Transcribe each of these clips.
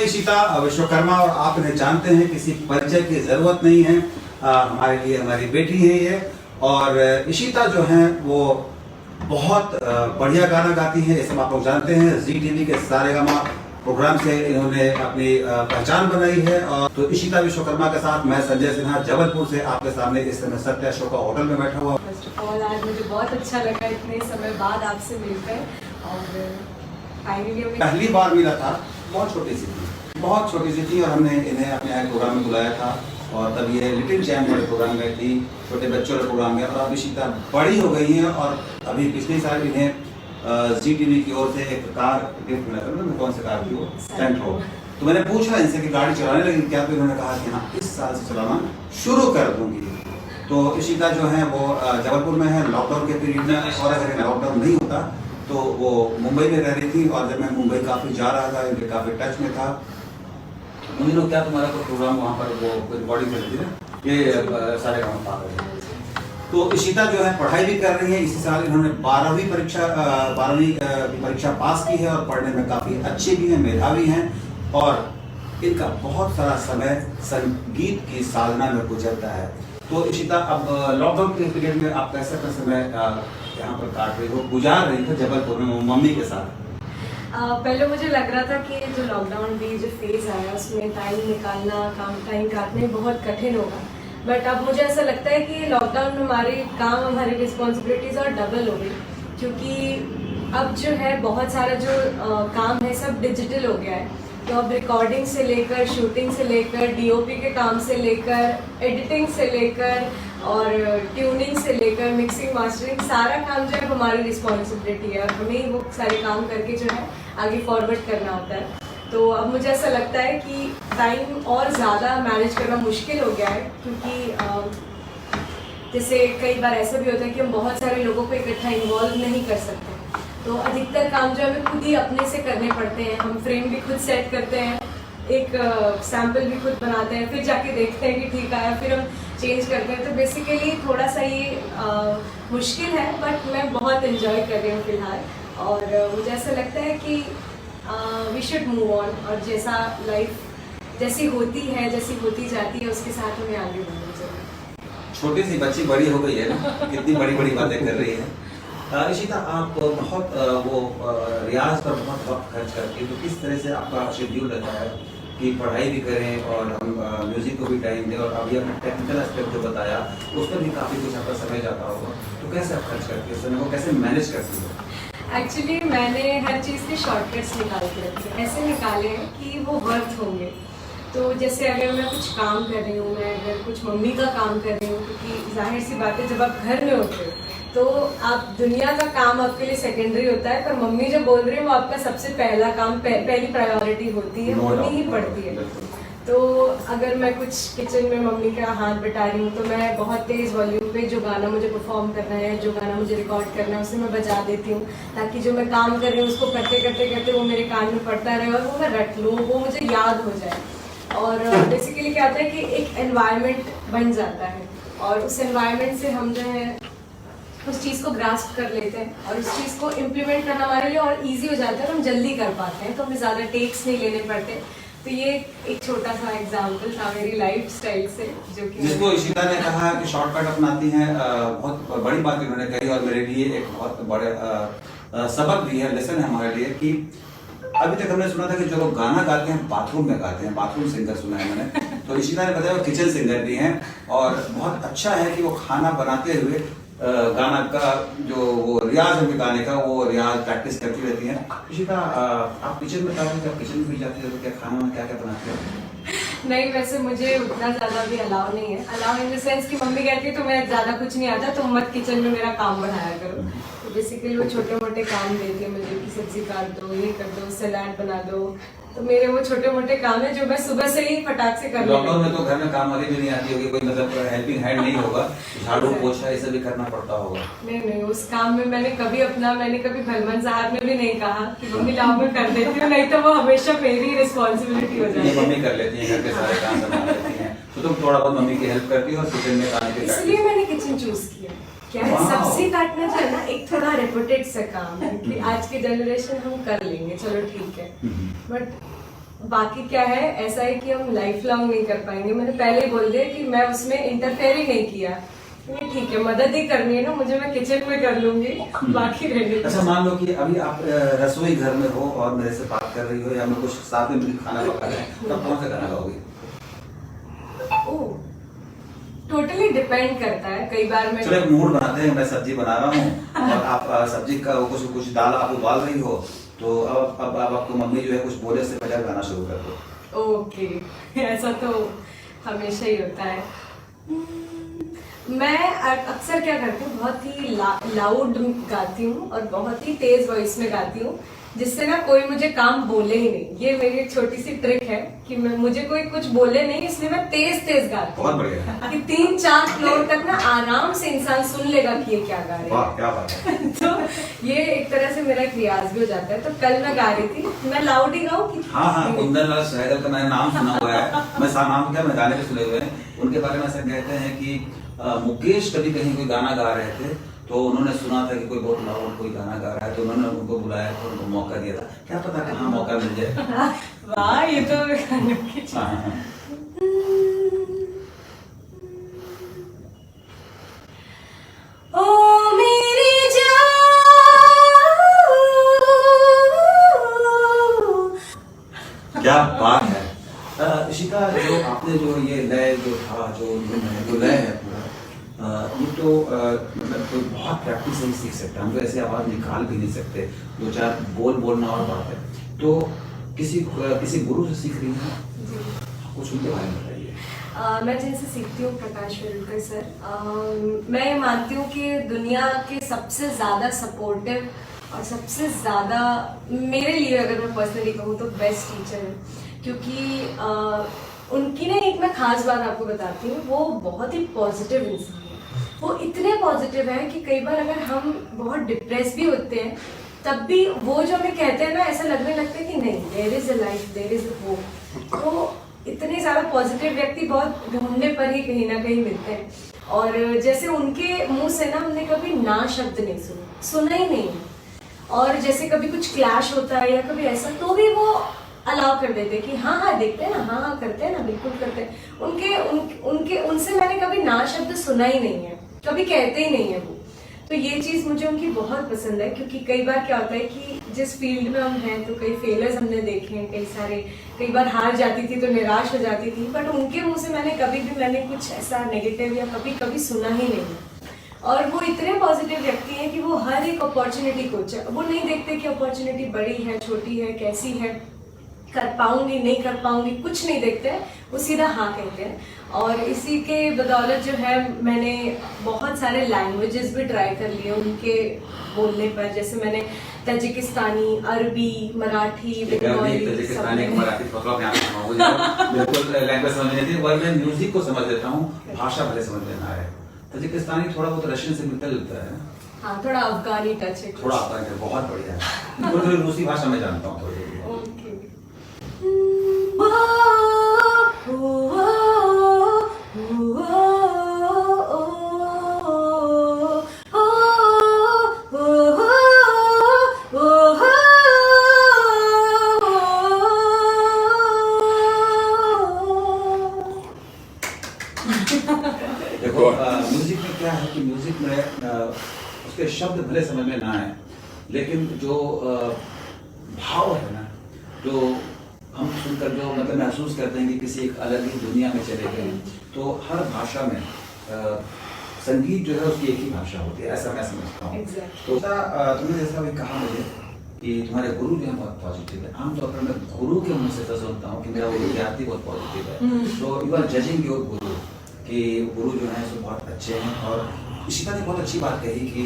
इशिता विश्वकर्मा और आप इन्हें जानते हैं, किसी परिचय की जरूरत नहीं है। हमारे लिए हमारी बेटी है ये। और इशिता जो है वो बहुत बढ़िया गाना गाती है, ये सब आप लोग जानते हैं। जी टीवी के सारेगामा प्रोग्राम से इन्होंने अपनी पहचान बनाई है। और तो इशिता विश्वकर्मा के साथ मैं संजय सिन्हा जबलपुर से आपके सामने इस समय सत्या अशोका होटल में बैठा हुआ। फर्स्ट ऑफ ऑल आज मुझे बहुत अच्छा लगा इतने समय बाद आपसे मिलकर। और फाइनली पहली बार मिला था, बहुत छोटी सी थी और हमने इन्हें अपने प्रोग्राम में बुलाया था। और तब ये लिटिल चैम्प वाले प्रोग्राम में थी, छोटे बच्चों वाले प्रोग्राम में। और अब इशिता बड़ी हो गई हैं और अभी पिछले साल इन्हें जी टीवी की ओर से एक कार गिफ्ट मिला था। कौन सी कार थी वो? सेंट्रो। तो मैंने पूछा इनसे कि गाड़ी चलाने लगी क्या, तो इन्होंने कहा कि हाँ इस साल से चलाना शुरू कर दूंगी। तो इशिता जो है वो जबलपुर में है लॉकडाउन के पीरियड में, और अगर लॉकडाउन नहीं होता तो वो मुंबई में रह रही थी। और जब मैं मुंबई काफ़ी जा रहा था, इनके काफ़ी टच में था। मुझे लोग क्या तुम्हारा कोई प्रोग्राम वहाँ पर वो रिकॉर्डिंग कर थी ना, ये सारे काम पा रहे हैं। तो इशिता जो है पढ़ाई भी कर रही है। इसी साल इन्होंने 12वीं की परीक्षा पास की है और पढ़ने में काफ़ी अच्छी भी हैं, मेधावी हैं। और इनका बहुत सारा समय संगीत की साधना में गुजरता है। तो इशिता अब लॉकडाउन के पीरियड में आप कैसे अपना समय यहाँ पर काट रही हो, गुजार रही हो जबलपुर में मम्मी के साथ? पहले मुझे लग रहा था कि जो लॉकडाउन भी जो फेज आया उसमें टाइम निकालना, टाइम काटने बहुत कठिन होगा। बट अब मुझे ऐसा लगता है कि लॉकडाउन में हमारी रिस्पॉन्सिबिलिटीज और डबल हो गई, क्योंकि अब जो है बहुत सारा जो काम है सब डिजिटल हो गया है। तो अब रिकॉर्डिंग से लेकर, शूटिंग से लेकर, डीओपी के काम से लेकर, एडिटिंग से लेकर और ट्यूनिंग से लेकर मिक्सिंग मास्टरिंग, सारा काम जो है हमारी रिस्पॉन्सिबिलिटी है और हमें ही वो सारे काम करके जो है आगे फॉरवर्ड करना होता है। तो अब मुझे ऐसा लगता है कि टाइम और ज़्यादा मैनेज करना मुश्किल हो गया है, क्योंकि जैसे कई बार ऐसा भी होता है कि हम बहुत सारे लोगों को इकट्ठा इन्वॉल्व नहीं कर सकते। तो अधिकतर काम जो हमें खुद ही अपने से करने पड़ते हैं। हम फ्रेम भी खुद सेट करते हैं, एक सैम्पल भी खुद बनाते हैं, फिर जाके देखते हैं कि ठीक आया, फिर हम चेंज करते हैं। तो बेसिकली थोड़ा सा ये मुश्किल है, बट मैं बहुत इन्जॉय कर रही हूँ फिलहाल। और मुझे ऐसा लगता है कि वी शुड मूव ऑन, और जैसा लाइफ जैसी होती है, जैसी होती जाती है, उसके साथ हमें आगे बढ़ना चाहिए। छोटी सी बच्ची बड़ी हो गई है ना, कितनी बड़ी बड़ी बातें कर रही है। इशिता आप बहुत रियाज पर बहुत वक्त खर्च करती है, तो किस तरह से आपका शेड्यूल रहता है कि पढ़ाई भी करें और हम म्यूजिक को भी टाइम दें? और अभी आपने टेक्निकल एस्पेक्ट जो बताया उस पर भी काफ़ी कुछ आपका समय जाता होगा, तो कैसे आप खर्च करती हो समय को, कैसे मैनेज करती हो? एक्चुअली मैंने हर चीज़ के शॉर्टकट्स निकाल के रखे, ऐसे निकाले हैं कि वो वर्थ होंगे। तो जैसे अगर मैं कुछ काम कर रही हूँ, मैं अगर कुछ मम्मी का काम कर रही हूँ, क्योंकि जाहिर सी बात है जब आप घर में होते हो तो आप दुनिया का काम आपके लिए सेकेंडरी होता है, पर मम्मी जो बोल रही है वो आपका सबसे पहला काम, पहली प्रायोरिटी होती है, होनी ही पड़ती है। तो अगर मैं कुछ किचन में मम्मी का हाथ बटा रही हूँ तो मैं बहुत तेज़ वॉल्यूम पे जो गाना मुझे परफॉर्म करना है, जो गाना मुझे रिकॉर्ड करना है, उसे मैं बजा देती हूँ, ताकि जो मैं काम कर रही हूँ उसको करते करते करते वो मेरे कान में पड़ता रहे और वो मैं रट लूँ, वो मुझे याद हो जाए। और बेसिकली क्या होता है कि एक एनवायरनमेंट बन जाता है और उस एनवायरनमेंट से हम जो है उस चीज़ को ग्रास्प कर लेते हैं और उस चीज़ को इम्प्लीमेंट करना हमारे लिए और इजी हो जाता है, तो हम जल्दी कर पाते हैं, तो हमें ज़्यादा टेक्स नहीं लेने पड़ते। तो ये एक छोटा सा एग्जाम्पल था मेरी लाइफ स्टाइल से, जो कि जिसको इशिता ने कहा कि शॉर्टकट अपनाती हैं, बहुत बड़ी बात इन्होंने कही और मेरे लिए एक बहुत बड़े सबक भी है, लेसन है हमारे लिए। कि अभी तक हमने सुना था कि जो लोग गाना गाते हैं बाथरूम में गाते हैं, बाथरूम सिंगर सुना है मैंने। तो इशिता ने बताया वो किचन सिंगर भी हैं और बहुत अच्छा है कि वो खाना बनाते हुए गाना का जो वो रियाज है गाने का, वो रियाज प्रैक्टिस करती रहती हैं। इशिता आप किचन में किचन में भी जाती है तो क्या खाना में क्या क्या बनाती है? नहीं, वैसे मुझे उतना ज़्यादा भी अलाउ नहीं है। अलाउ इन द सेंस कि मम्मी कहती है तो मैं ज़्यादा कुछ नहीं आता, तुम मत किचन में मेरा काम बढ़ाया करो। तो बेसिकली वो छोटे मोटे काम देती है मुझे कि सब्जी काट दो, ये कर दो, सलाद बना दो। तो मेरे वो छोटे मोटे काम है जो मैं सुबह से ही फटाक से कर। लॉकडाउन में तो घर में काम वाली भी नहीं आती होगी, कोई मतलब हेल्पिंग हैंड नहीं होगा, झाड़ू पोछा ये सब भी करना पड़ता होगा? नहीं, उस काम में मैंने कभी भलमन साहब ने भी नहीं कहा कि मम्मी लाओ मैं कर देती हूँ, नहीं तो वो हमेशा मेरी रिस्पॉन्सिबिलिटी हो जाती है। मम्मी कर लेती है, घर के सारे काम संभाल लेती हैं, तो तुम थोड़ा बहुत मम्मी की हेल्प करती हो और किचन में खाने के। इसलिए मैंने किचन चूज किया। क्या है, सब्जी काटना जो है ना एक थोड़ा रेपुटेड सा काम है कि आज की जनरेशन हम कर लेंगे, चलो ठीक है, बट बाकी क्या है, ऐसा है कि हम लाइफ लॉन्ग नहीं कर पाएंगे। मैंने पहले ही बोल दिया कि मैं उसमें इंटरफेयर ही नहीं किया। ठीक है, मदद ही करनी है ना मुझे, मैं किचन में कर लूंगी, बाकी रहने। अच्छा मान लो कि अभी आप रसोई घर में हो और मेरे से बात कर रही हो या मैं कुछ साथ में मिलकर खाना पका रहे हैं, तब कौन सा गाना गाओगे? टोटली डिपेंड करता है। कई बार मैं चलो एक मूड बनाते हैं, मैं सब्जी बना रहा हूँ और आप सब्जी का कुछ दाल आप उबाल रही हो, तो अब आपको मम्मी जो है कुछ बोले से पहले गाना शुरू कर दो। ओके, ऐसा तो हमेशा ही होता है। मैं अक्सर क्या करती हूँ, बहुत ही लाउड गाती हूँ और बहुत ही तेज वॉइस में गाती हूँ, जिससे ना कोई मुझे काम बोले ही नहीं। ये मेरी एक छोटी सी ट्रिक है कि मुझे कोई कुछ बोले नहीं, इसलिए मैं तेज गाती हूँ। बहुत बढ़िया। कि 3-4 फ्लोर तक ना आराम से इंसान सुन लेगा कि ये क्या गा रहे हैं। वाह क्या बात है। तो ये एक तरह से मेरा एक रियाज भी हो जाता है। तो कल मैं गा रही थी, मैं लाउड ही गाऊं कि हाँ कुंदन सहगल का मैंने नाम सुना हुआ है, मैं नाम क्या मैं गाने पे सुने हुए हैं उनके बारे में। ऐसा कहते हैं कि मुकेश कभी कहीं कोई गाना गा रहे थे तो उन्होंने सुना था कि कोई बहुत लाउड कोई गाना गा रहा है, तो उन्होंने उनको बुलाया था, उनको मौका दिया था। क्या पता कहाँ मौका मिल जाए। वाह, ये तो ओ मेरी क्या बात है। इशिका, जो आपने जो ये लय जो था जो लय है पूरा, ये तो मतलब कोई बहुत प्रैक्टिस से ही सीख सकता है। हम तो ऐसे आवाज निकाल भी नहीं सकते, 2-4 बोल बोलना और बात है। तो किसी गुरु से सीख रही हैं, कुछ उनके बारे में बताइए। मैं जिनसे सीखती हूँ प्रकाश वेरुलकर सर। मैं ये मानती हूँ कि दुनिया के सबसे ज्यादा सपोर्टिव और सबसे ज्यादा मेरे लिए, अगर मैं पर्सनली कहूँ तो बेस्ट टीचर है। क्योंकि उनकी ना एक मैं खास बात आपको बताती हूँ, वो बहुत ही पॉजिटिव इंसान है। वो इतने पॉजिटिव है कि कई बार अगर हम बहुत डिप्रेस भी होते हैं तब भी वो जो हमें कहते हैं ना, ऐसा लगने लगता है कि नहीं, there is a life, there is a hope. तो इतने ज्यादा पॉजिटिव व्यक्ति बहुत ढूंढने पर ही कहीं ना कहीं मिलते हैं। और जैसे उनके मुंह से ना हमने कभी ना शब्द नहीं सुना ही नहीं। और जैसे कभी कुछ क्लैश होता है या कभी ऐसा, तो भी वो अलाउ कर देते कि हाँ देखते हैं ना, हाँ करते हैं ना, बिल्कुल करते हैं। उनसे मैंने कभी ना शब्द सुना ही नहीं है, कभी कहते ही नहीं है वो। तो ये चीज मुझे उनकी बहुत पसंद है। क्योंकि कई बार क्या होता है कि जिस फील्ड में हम हैं तो कई फेलियर्स हमने देखे हैं, कई बार हार जाती थी तो निराश हो जाती थी, बट उनके मुंह से मैंने कुछ ऐसा नेगेटिव या कभी सुना ही नहीं। और वो इतने पॉजिटिव व्यक्ति हैं कि वो हर एक अपॉर्चुनिटी को, वो नहीं देखते कि अपॉर्चुनिटी बड़ी है छोटी है कैसी है, कर पाऊंगी नहीं कर पाऊंगी, कुछ नहीं देखते हैं, वो सीधा हाँ कहते हैं। और इसी के बदौलत जो है मैंने बहुत सारे लैंग्वेजेस भी ट्राई कर लिए उनके बोलने पर। जैसे मैंने तजिकिस्तानी, अरबी, मराठी, बंगाली, तजिकिस्तानी, मराठी बिल्कुल लैंग्वेज समझ नहीं थी। मैं म्यूजिक को समझ लेता हूँ, भाषा भले समझ में ना आए। तजिकिस्तानी थोड़ा बहुत रशियन से मिलता जुलता है। हाँ, थोड़ा अफगानी टच है, थोड़ा अफगानी है, बहुत बढ़िया है। थोड़ी रूसी भाषा में जानता हूँ थोड़ी। देखो म्यूजिक में क्या है कि म्यूजिक में उसके शब्द भले समझ में ना आए, लेकिन जो भाव है ना, जो हम सुनकर जो मतलब महसूस करते हैं कि किसी एक अलग ही दुनिया में चले गए हैं। तो हर भाषा में संगीत जो है उसकी एक ही भाषा होती है, ऐसा मैं समझता हूँ। तो तुमने जैसा भी कहा मुझे कि तुम्हारे गुरु जो है बहुत पॉजिटिव है। आमतौर पर मैं गुरु के मुंह से सुनता हूँ कि मेरा वो विद्यार्थी बहुत पॉजिटिव है। तो यू आर जजिंग योर गुरु कि गुरु जो है सो बहुत अच्छे हैं। और इशिका ने बहुत अच्छी बात कही कि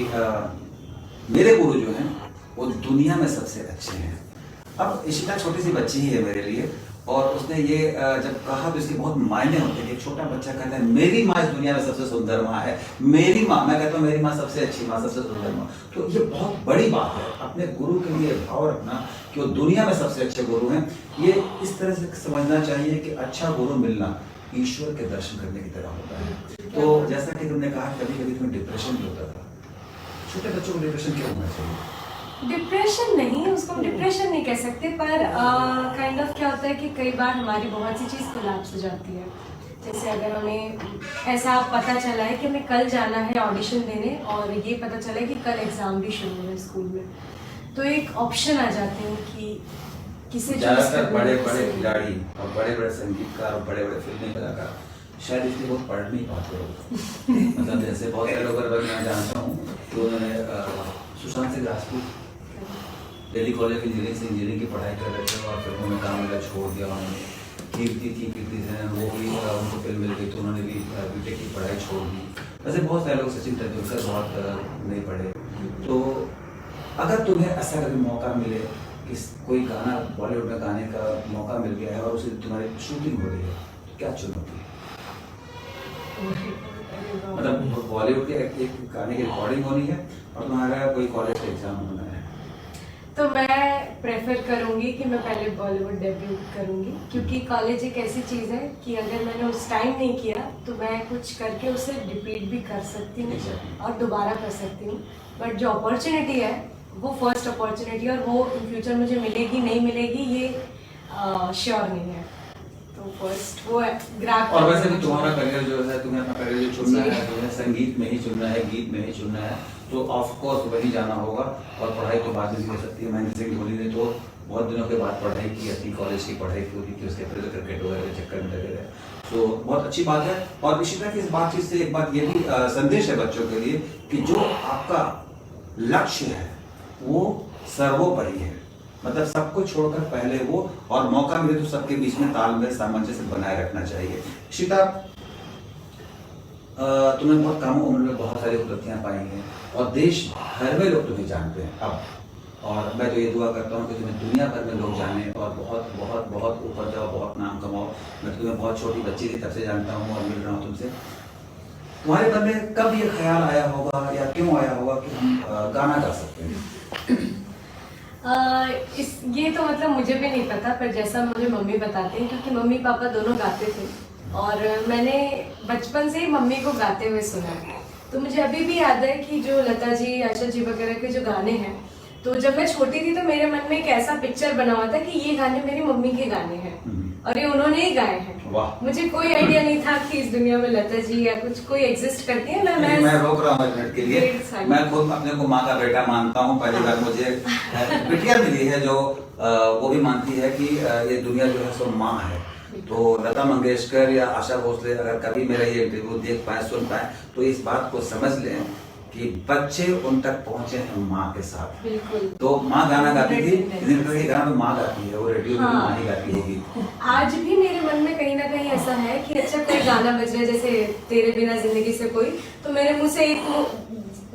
मेरे गुरु जो हैं वो दुनिया में सबसे अच्छे हैं। अब इशिका छोटी सी बच्ची ही है मेरे लिए, और उसने ये जब कहा तो इसके बहुत मायने होते हैं। एक छोटा बच्चा कहता है मेरी माँ इस दुनिया में सबसे सुंदर माँ है, मेरी माँ, मैं कहता हूँ मेरी माँ सबसे अच्छी माँ, सबसे सुंदर माँ। तो ये बहुत बड़ी बात है, अपने गुरु के लिए भाव रखना कि वो दुनिया में सबसे अच्छे गुरु हैं। ये इस तरह से समझना चाहिए कि अच्छा गुरु मिलना ईश्वर के दर्शन करने की तरह होता है। तो जैसा कि तुमने कहा कभी कभी तुम्हें डिप्रेशन भी होता था, छोटे बच्चों को डिप्रेशन क्यों होना चाहिए? डिप्रेशन नहीं, उसको हम डिप्रेशन नहीं कह सकते, पर काइंड ऑफ क्या होता है कि कई बार हमारी बहुत सी चीज़ कोलैप्स हो जाती है। जैसे अगर हमें ऐसा पता चला है कि हमें कल जाना है ऑडिशन देने और ये पता चला है कि कल एग्ज़ाम भी शुरू है स्कूल में, तो एक ऑप्शन आ जाते हैं कि किसे ज़्यादातर बड़े बड़े खिलाड़ी और बड़े बड़े संगीतकार और बड़े बड़े फिल्मी कलाकार शायद इसलिए बहुत पढ़ नहीं पाते हो। मतलब जैसे बहुत सारे लोग अगर मैं जानता हूँ कि उन्होंने Sushant Singh Rajput Delhi college of engineering से इंजीनियरिंग की पढ़ाई कर रहे थे और फिर उन्होंने काम मिला छोड़ दिया। उन्होंने कीर्ति से वो भी उनको फिल्म मिल गई तो उन्होंने भी बीटेक की पढ़ाई छोड़ दी। वैसे बहुत सारे लोग, सचिन तेंदुलकर बहुत नहीं पढ़े। तो अगर तुम्हें ऐसा कभी मौका मिले कि कोई गाना बॉलीवुड में गाने का मौका मिल गया है और उसे तुम्हारी शूटिंग हो रही है, तो क्या चुनौती है? मतलब बॉलीवुड के एक गाने की रिकॉर्डिंग होनी है और तुम्हारा कोई कॉलेज का एग्जाम होना है, तो मैं प्रेफर करूंगी कि मैं पहले बॉलीवुड डेब्यू करूंगी, क्योंकि कॉलेज एक ऐसी चीज़ है कि अगर मैंने उस टाइम नहीं किया तो मैं कुछ करके उसे रिपीट भी कर सकती हूँ और दोबारा कर सकती हूँ। बट जो अपॉर्चुनिटी है वो फर्स्ट अपॉर्चुनिटी, और वो इन फ्यूचर मुझे मिलेगी नहीं मिलेगी ये श्योर नहीं है, तो फर्स्ट वो ग्रैब। और वैसे भी तुम्हारा करियर जो है, तुम्हें अपना करियर जो चुनना है, तुम्हें संगीत में ही चुनना है, गीत में ही चुनना है, तो ऑफ कोर्स वही जाना होगा। और पढ़ाई तो बाद में भी हो सकती है। महेंद्र सिंह धोनी ने तो बहुत दिनों के बाद पढ़ाई की, अपनी कॉलेज की पढ़ाई पूरी की, उसके फिर क्रिकेट वगैरह के चक्कर में लगे रहे, तो बहुत अच्छी बात है। और इशिता की इस बातचीत से एक बात ये भी संदेश है बच्चों के लिए कि जो आपका लक्ष्य है वो सर्वोपरि है, मतलब सबको छोड़कर पहले वो, और मौका मिले तो सबके बीच में तालमेल सामंजस्य बनाए रखना चाहिए। इशिता, तुमने बहुत कम उम्र में बहुत सारी उपलब्धियां पाई हैं और देश भर में लोग तुम्हें जानते हैं अब, और मैं तो ये दुआ करता हूँ कि तुम्हें दुनिया भर में लोग जाने और बहुत बहुत बहुत ऊपर जाओ, बहुत नाम कमाओ। मैं तो तुम्हें बहुत छोटी बच्ची की तरफ से जानता हूँ और मिल रहा हूँ तुमसे। तुम्हारे मन में कब ये ख्याल आया होगा या क्यों आया होगा कि हम गाना गा सकते हैं? ये तो मतलब मुझे भी नहीं पता, पर जैसा मुझे मम्मी बताते हैं, क्योंकि मम्मी पापा दोनों गाते थे और मैंने बचपन से ही मम्मी को गाते हुए सुना है। तो मुझे अभी भी याद है कि जो लता जी, आशा जी वगैरह के जो गाने हैं, तो जब मैं छोटी थी तो मेरे मन में एक ऐसा पिक्चर बना हुआ था कि ये गाने मेरी मम्मी के गाने हैं और ये उन्होंने ही गाए हैं। मुझे कोई आइडिया नहीं था कि इस दुनिया में लता जी या कुछ कोई एग्जिस्ट करती है। मैं रोक रहा हूँ एक मिनट के लिए। मैं खुद अपने को माँ का बेटा मानता हूँ। पहली बार मुझे बिटिया मिली है जो वो भी मानती है कि ये दुनिया जो है सो माँ है। तो लता मंगेशकर या आशा भोसले अगर कभी मेरा ये इंटरव्यू देख पाए, सुन पाए, तो इस बात को समझ लें कि बच्चे उन तक पहुंचे हैं माँ के साथ। बिल्कुल। तो माँ गाना गाती थी, जिनका ये गाना माँ गाती है, वो रेडियो में माँ ही गाती होगी। आज भी मेरे मन में कहीं ना कहीं ऐसा है कि अच्छा कोई गाना बज रहा है, जैसे तेरे बिना जिंदगी से कोई, तो मेरे मुंह से एक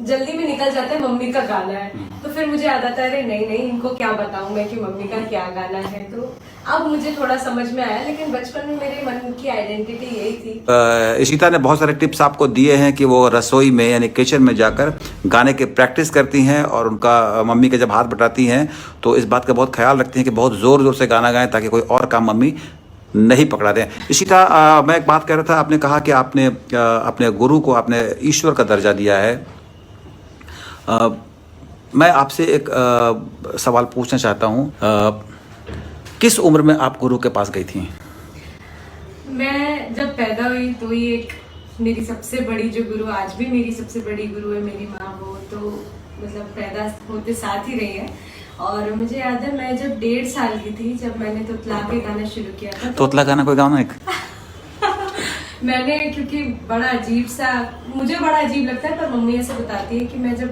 जल्दी में निकल जाता है मम्मी का गाना है, तो फिर मुझे याद आता है अरे नहीं इनको क्या बताऊं मैं कि मम्मी का क्या गाना है। तो अब मुझे थोड़ा समझ में आया, लेकिन बचपन में मेरे मन की आइडेंटिटी यही थी। इशिता ने बहुत सारे टिप्स आपको दिए हैं कि वो रसोई में यानी किचन में जाकर गाने की प्रैक्टिस करती हैं और उनका मम्मी के जब हाथ बटाती हैं तो इस बात का बहुत ख्याल रखती हैं कि बहुत ज़ोर ज़ोर से गाना गाएं ताकि कोई और काम मम्मी नहीं पकड़ा दें। इशिता, मैं एक बात कह रहा था, आपने कहा कि आपने अपने गुरु को आपने ईश्वर का दर्जा दिया है। मैं आपसे एक सवाल पूछना चाहता हूँ, किस उम्र में आप गुरु के पास गई थी? मैं जब पैदा हुई तो ये एक मेरी सबसे बड़ी जो गुरु, आज भी मेरी सबसे बड़ी गुरु है मेरी माँ, वो तो मतलब पैदा होते साथ ही रही है। और मुझे याद है मैं जब 1.5 साल की थी, जब मैंने तोतला के गाना शुरू किया था। तोतला गाना कोई गाना एक मैंने, क्योंकि बड़ा अजीब सा, मुझे बड़ा अजीब लगता है, पर मम्मी ऐसे बताती है कि मैं जब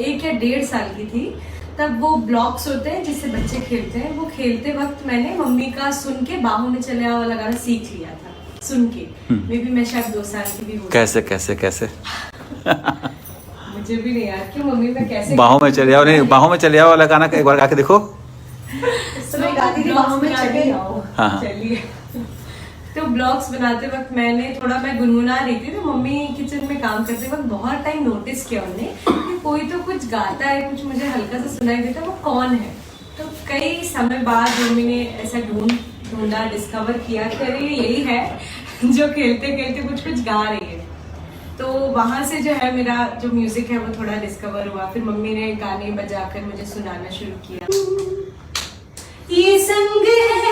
1 या 1.5 साल की थी तब वो ब्लॉक्स होते हैं जिससे बच्चे खेलते हैं, वो खेलते वक्त मैंने मम्मी का सुन के बाहों में चले आओ वाला गाना सीख लिया था सुन के। मे भी मैं शायद 2 साल की भी हो। कैसे कैसे कैसे मुझे भी नहीं याद कि मम्मी में कैसे बाहों में चले आओ, नहीं बाहों में चले आओ वाला गाना एक बार गा के देखो। बाहों में चले आओ, चलिए। तो ब्लॉग्स बनाते वक्त मैं गुनगुना रही थी, तो मम्मी किचन में काम करते वक्त बहुत टाइम नोटिस किया उन्होंने कि कोई तो कुछ गाता है, कुछ मुझे हल्का सा सुनाई देता, वो कौन है। तो कई समय बाद मम्मी ने ऐसा ढूंढा, डिस्कवर किया कि अरे यही है जो खेलते खेलते कुछ कुछ गा रही है। तो वहाँ से जो है मेरा जो म्यूजिक है वो थोड़ा डिस्कवर हुआ। फिर मम्मी ने गाने बजाकर मुझे सुनाना शुरू किया। ये संग है